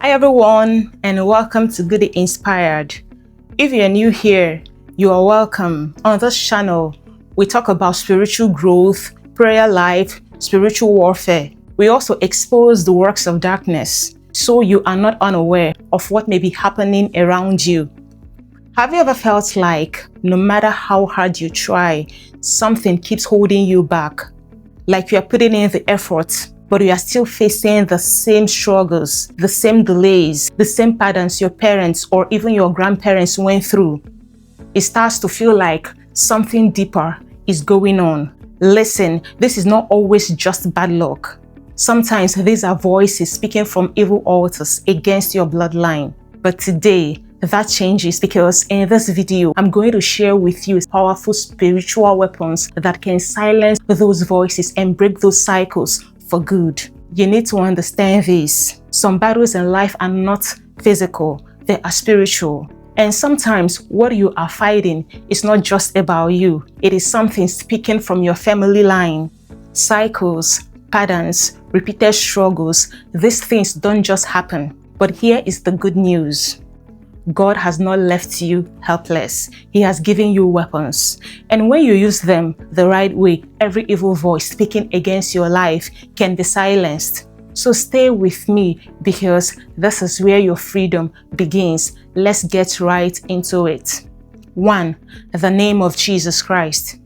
Hi everyone, and welcome to Goody Inspired. If you're new here, you are welcome. On this channel, we talk about spiritual growth, prayer life, spiritual warfare. We also expose the works of darkness, so you are not unaware of what may be happening around you. Have you ever felt like no matter how hard you try, something keeps holding you back? Like you are putting in the effort, but you are still facing the same struggles, the same delays, the same patterns your parents or even your grandparents went through. It starts to feel like something deeper is going on. Listen, this is not always just bad luck. Sometimes these are voices speaking from evil altars against your bloodline. But today, that changes because in this video, I'm going to share with you powerful spiritual weapons that can silence those voices and break those cycles for good. You need to understand this. Some battles in life are not physical, they are spiritual. And sometimes what you are fighting is not just about you. It is something speaking from your family line. Cycles, patterns, repeated struggles, these things don't just happen. But here is the good news. God has not left you helpless. He has given you weapons. And when you use them the right way, every evil voice speaking against your life can be silenced. So stay with me because this is where your freedom begins. Let's get right into it. 1. The name of Jesus Christ.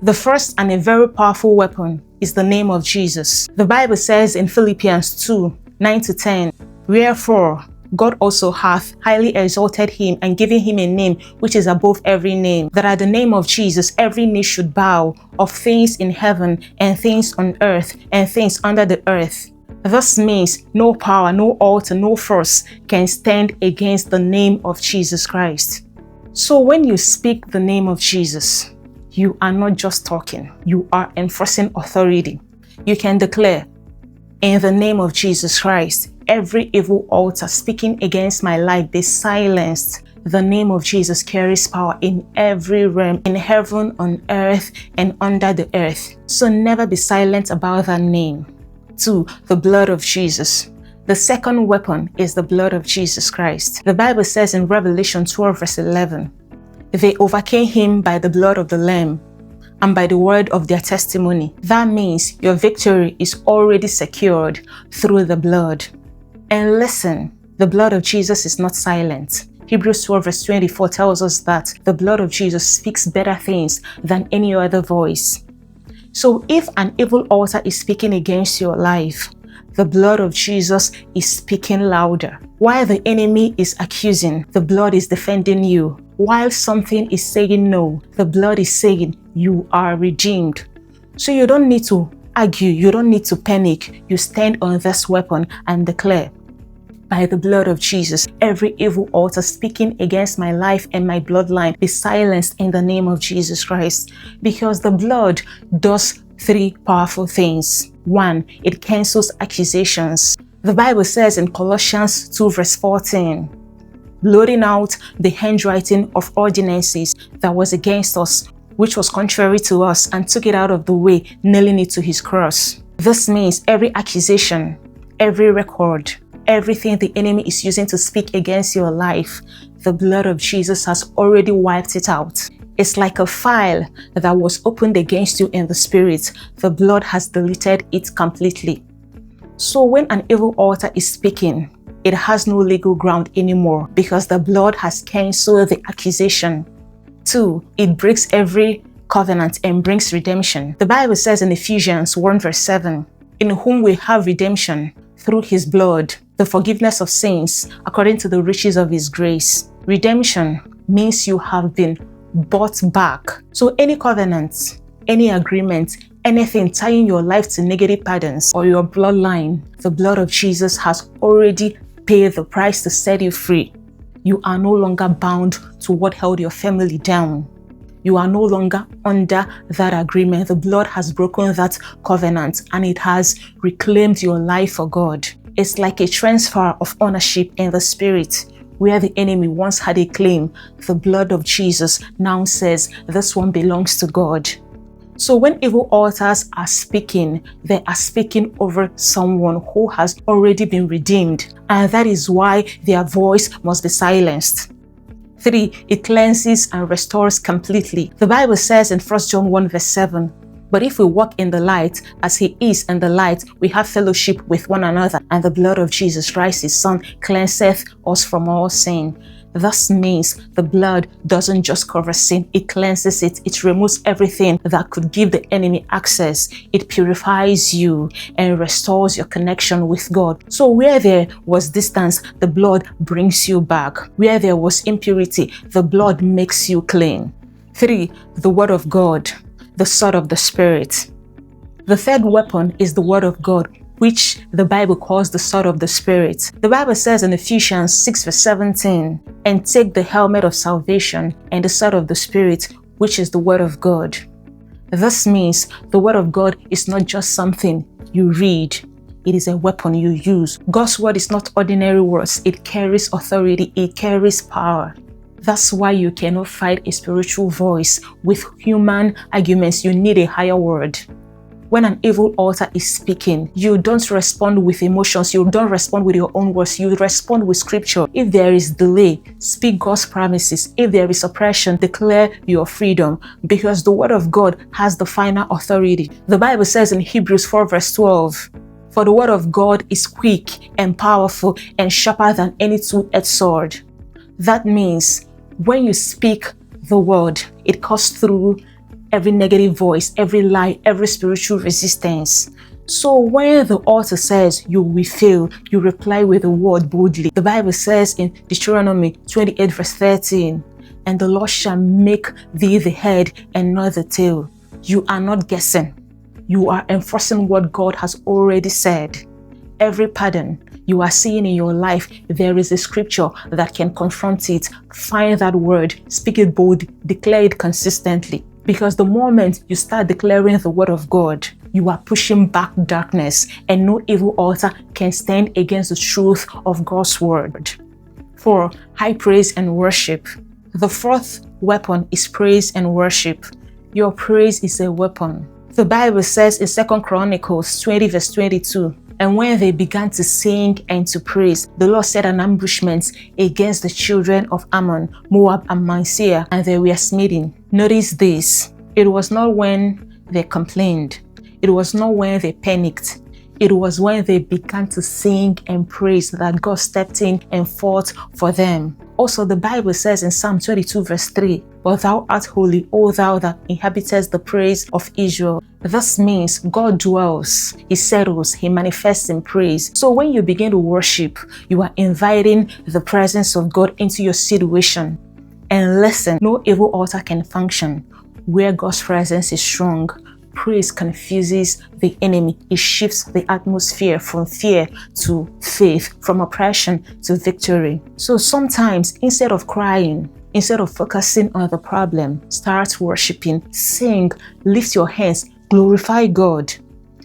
The first and a very powerful weapon is the name of Jesus. The Bible says in Philippians 2:9-10, "Wherefore, God also hath highly exalted him and given him a name which is above every name, that at the name of Jesus every knee should bow, of things in heaven and things on earth and things under the earth." This means no power, no altar, no force can stand against the name of Jesus Christ. So when you speak the name of Jesus, you are not just talking, you are enforcing authority. You can declare, "In the name of Jesus Christ, every evil altar speaking against my life be silenced." The name of Jesus carries power in every realm, in heaven, on earth, and under the earth. So never be silent about that name. 2. The blood of Jesus. The second weapon is the blood of Jesus Christ. The Bible says in Revelation 12:11, "They overcame him by the blood of the Lamb and by the word of their testimony." That means your victory is already secured through the blood. And listen, the blood of Jesus is not silent. Hebrews 12:24 tells us that the blood of Jesus speaks better things than any other voice. So if an evil altar is speaking against your life, the blood of Jesus is speaking louder. While the enemy is accusing, the blood is defending you. While something is saying no, the blood is saying you are redeemed. So you don't need to argue, you don't need to panic. You stand on this weapon and declare, "By the blood of Jesus, every evil altar speaking against my life and my bloodline be silenced in the name of Jesus Christ." Because the blood does 3 powerful things. 1. It cancels accusations. The Bible says in Colossians 2:14, "Blotting out the handwriting of ordinances that was against us, which was contrary to us, and took it out of the way, nailing it to his cross." This means every accusation, every record, everything the enemy is using to speak against your life, the blood of Jesus has already wiped it out. It's like a file that was opened against you in the spirit. The blood has deleted it completely. So when an evil altar is speaking, it has no legal ground anymore because the blood has cancelled the accusation. 2. It breaks every covenant and brings redemption. The Bible says in Ephesians 1:7, "In whom we have redemption through his blood, the forgiveness of sins, according to the riches of his grace." Redemption means you have been bought back. So any covenant, any agreement, anything tying your life to negative patterns or your bloodline, the blood of Jesus has already paid the price to set you free. You are no longer bound to what held your family down. You are no longer under that agreement. The blood has broken that covenant and it has reclaimed your life for God. It's like a transfer of ownership in the spirit. Where the enemy once had a claim, the blood of Jesus now says this one belongs to God. So when evil altars are speaking, they are speaking over someone who has already been redeemed, and that is why their voice must be silenced. 3. It cleanses and restores completely. The Bible says in 1 John 1 verse 7, "But if we walk in the light, as he is in the light, we have fellowship with one another, and the blood of Jesus Christ, his Son, cleanseth us from all sin." This means the blood doesn't just cover sin, it cleanses it. It removes everything that could give the enemy access. It purifies you and restores your connection with God. So where there was distance, the blood brings you back. Where there was impurity, the blood makes you clean. 3. The Word of God, the sword of the Spirit. The third weapon is the Word of God, which the Bible calls the sword of the Spirit. The Bible says in Ephesians 6 verse 17, "And take the helmet of salvation and the sword of the Spirit, which is the Word of God." This means the Word of God is not just something you read. It is a weapon you use. God's Word is not ordinary words. It carries authority. It carries power. That's why you cannot fight a spiritual voice with human arguments. You need a higher word. When an evil altar is speaking, you don't respond with emotions, you don't respond with your own words, you respond with scripture. If there is delay, speak God's promises. If there is oppression, declare your freedom, because the Word of God has the final authority. The Bible says in Hebrews 4 verse 12, "For the Word of God is quick and powerful and sharper than any two-edged sword." That means when you speak the word, it cuts through every negative voice, every lie, every spiritual resistance. So when the altar says you will fail, you reply with the word boldly. The Bible says in Deuteronomy 28 verse 13, "And the Lord shall make thee the head and not the tail." You are not guessing. You are enforcing what God has already said. Every pattern you are seeing in your life, there is a scripture that can confront it. Find that word, speak it boldly, declare it consistently. Because the moment you start declaring the Word of God, you are pushing back darkness, and no evil altar can stand against the truth of God's Word. 4. High praise and worship. The fourth weapon is praise and worship. Your praise is a weapon. The Bible says in 2 Chronicles 20 verse 22, "And when they began to sing and to praise, the Lord set an ambushment against the children of Ammon, Moab, and Mount Seir, and they were smitten." Notice this. It was not when they complained. It was not when they panicked. It was when they began to sing and praise that God stepped in and fought for them. Also, the Bible says in Psalm 22 verse 3, "But thou art holy, O thou that inhabitest the praise of Israel." This means God dwells, He settles, He manifests in praise. So when you begin to worship, you are inviting the presence of God into your situation. And listen, no evil altar can function where God's presence is strong. Praise confuses the enemy. It shifts the atmosphere from fear to faith, from oppression to victory. So sometimes, instead of crying, instead of focusing on the problem, start worshiping, sing, lift your hands, glorify God.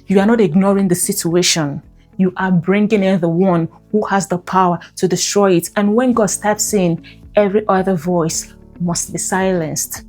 You are not ignoring the situation. You are bringing in the one who has the power to destroy it. And when God steps in, every other voice must be silenced.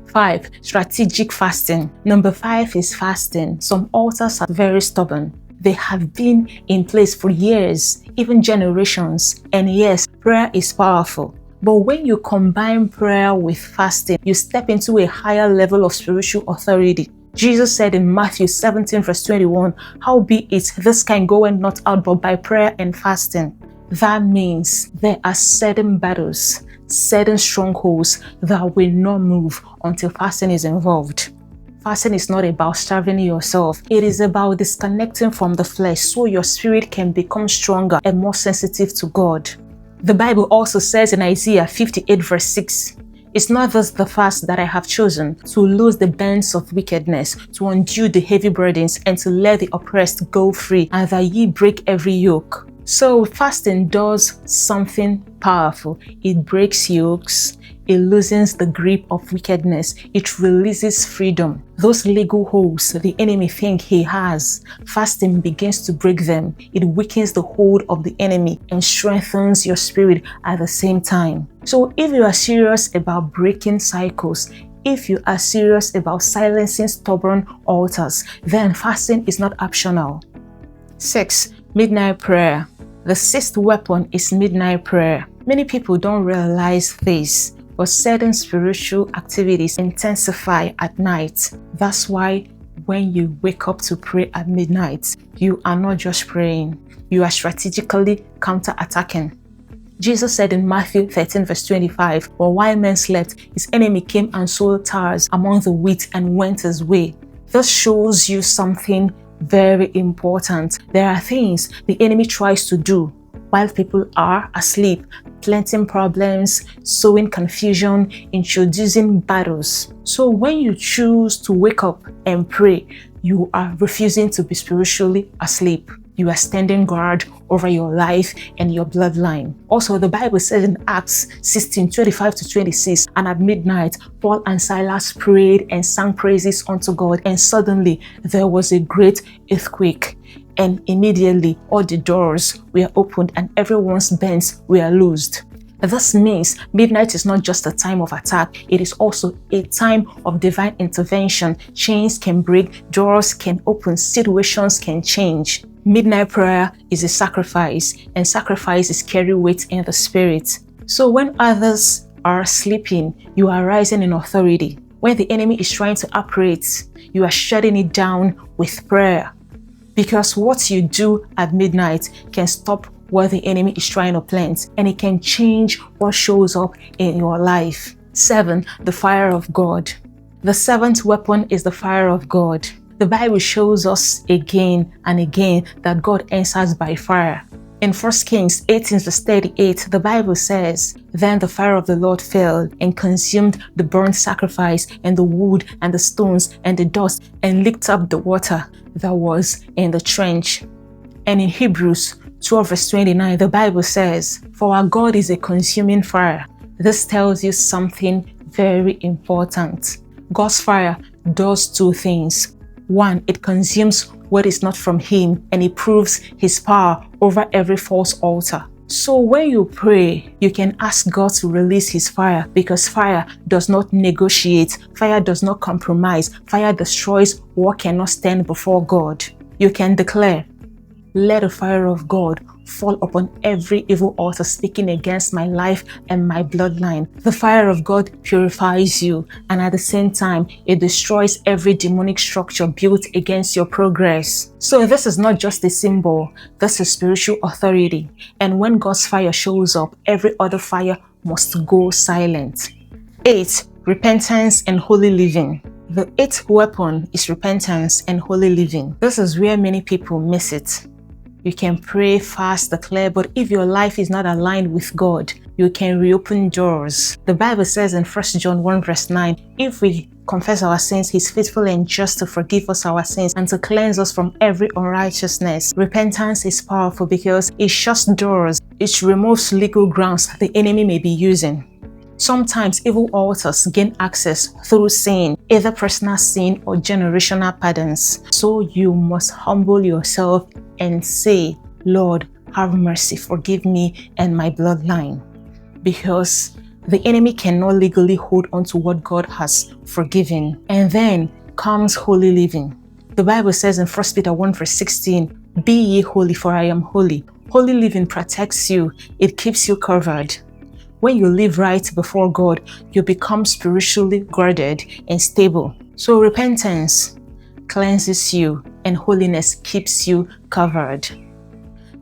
5. Strategic fasting. Number 5 is fasting. Some altars are very stubborn. They have been in place for years, even generations. And yes, prayer is powerful. But when you combine prayer with fasting, you step into a higher level of spiritual authority. Jesus said in Matthew 17 verse 21, "Howbeit this kind goeth not out but by prayer and fasting." That means there are certain battles, certain strongholds that will not move until fasting is involved. Fasting is not about starving yourself. It is about disconnecting from the flesh so your spirit can become stronger and more sensitive to God. The Bible also says in Isaiah 58 verse 6, "It's not thus the fast that I have chosen, to loose the bands of wickedness, to undo the heavy burdens, and to let the oppressed go free, and that ye break every yoke." So fasting does something powerful. It breaks yokes. It loosens the grip of wickedness. It releases freedom. Those legal holds the enemy think he has, fasting begins to break them. It weakens the hold of the enemy and strengthens your spirit at the same time. So if you are serious about breaking cycles, if you are serious about silencing stubborn altars, then fasting is not optional. 6. Midnight prayer. The sixth weapon is midnight prayer. Many people don't realize this, but certain spiritual activities intensify at night. That's why when you wake up to pray at midnight, you are not just praying, you are strategically counter-attacking. Jesus said in Matthew 13 verse 25, "But while men slept, his enemy came and sowed tares among the wheat and went his way." This shows you something very important. There are things the enemy tries to do while people are asleep, planting problems, sowing confusion, introducing battles. So when you choose to wake up and pray, you are refusing to be spiritually asleep. You are standing guard over your life and your bloodline. Also, the Bible says in Acts 16:25-26, "And at midnight, Paul and Silas prayed and sang praises unto God, and suddenly there was a great earthquake. And immediately all the doors were opened and everyone's bands were loosed." This means midnight is not just a time of attack, it is also a time of divine intervention. Chains can break, doors can open, situations can change. Midnight prayer is a sacrifice, and sacrifices carry weight in the spirit. So when others are sleeping, you are rising in authority. When the enemy is trying to operate, you are shutting it down with prayer. Because what you do at midnight can stop what the enemy is trying to plant, and it can change what shows up in your life. 7. The fire of God. The seventh weapon is the fire of God. The Bible shows us again and again that God answers by fire. In 1 Kings 18 verse 38, the Bible says, "Then the fire of the Lord fell and consumed the burnt sacrifice and the wood and the stones and the dust and licked up the water that was in the trench." And in Hebrews 12 verse 29, the Bible says, "For our God is a consuming fire." This tells you something very important. God's fire does two things. One, it consumes what is not from Him, and it proves His power over every false altar. So when you pray, you can ask God to release His fire, because fire does not negotiate, fire does not compromise, fire destroys what cannot stand before God. You can declare, "Let the fire of God fall upon every evil altar speaking against my life and my bloodline." The fire of God purifies you, and at the same time, it destroys every demonic structure built against your progress. So this is not just a symbol, this is spiritual authority. And when God's fire shows up, every other fire must go silent. 8. Repentance and holy living. The eighth weapon is repentance and holy living. This is where many people miss it. You can pray, fast, declare, but if your life is not aligned with God, you can reopen doors. The Bible says in 1 John 1 verse 9, "If we confess our sins, He's faithful and just to forgive us our sins and to cleanse us from every unrighteousness." Repentance is powerful because it shuts doors. It removes legal grounds the enemy may be using. Sometimes evil altars gain access through sin, either personal sin or generational patterns. So you must humble yourself and say, "Lord, have mercy, forgive me and my bloodline." Because the enemy cannot legally hold on to what God has forgiven. And then comes holy living. The Bible says in 1 Peter 1 verse 16, "Be ye holy, for I am holy." Holy living protects you. It keeps you covered. When you live right before God, you become spiritually guarded and stable. So repentance cleanses you and holiness keeps you covered.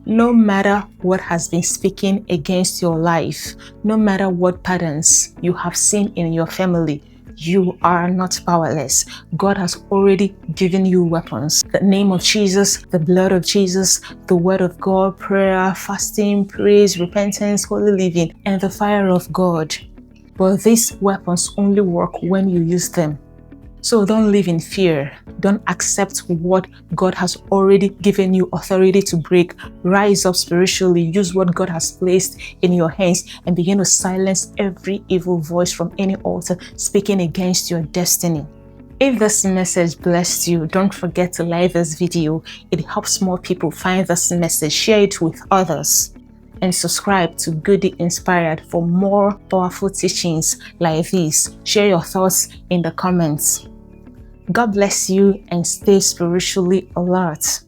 No matter what has been speaking against your life, no matter what patterns you have seen in your family, you are not powerless. God has already given you weapons. The name of Jesus, the blood of Jesus, the word of God, prayer, fasting, praise, repentance, holy living, and the fire of God. But these weapons only work when you use them. So don't live in fear. Don't accept what God has already given you authority to break. Rise up spiritually. Use what God has placed in your hands and begin to silence every evil voice from any altar speaking against your destiny. If this message blessed you, don't forget to like this video. It helps more people find this message. Share it with others. and subscribe to Goody Inspired for more powerful teachings like this. Share your thoughts in the comments. God bless you and stay spiritually alert.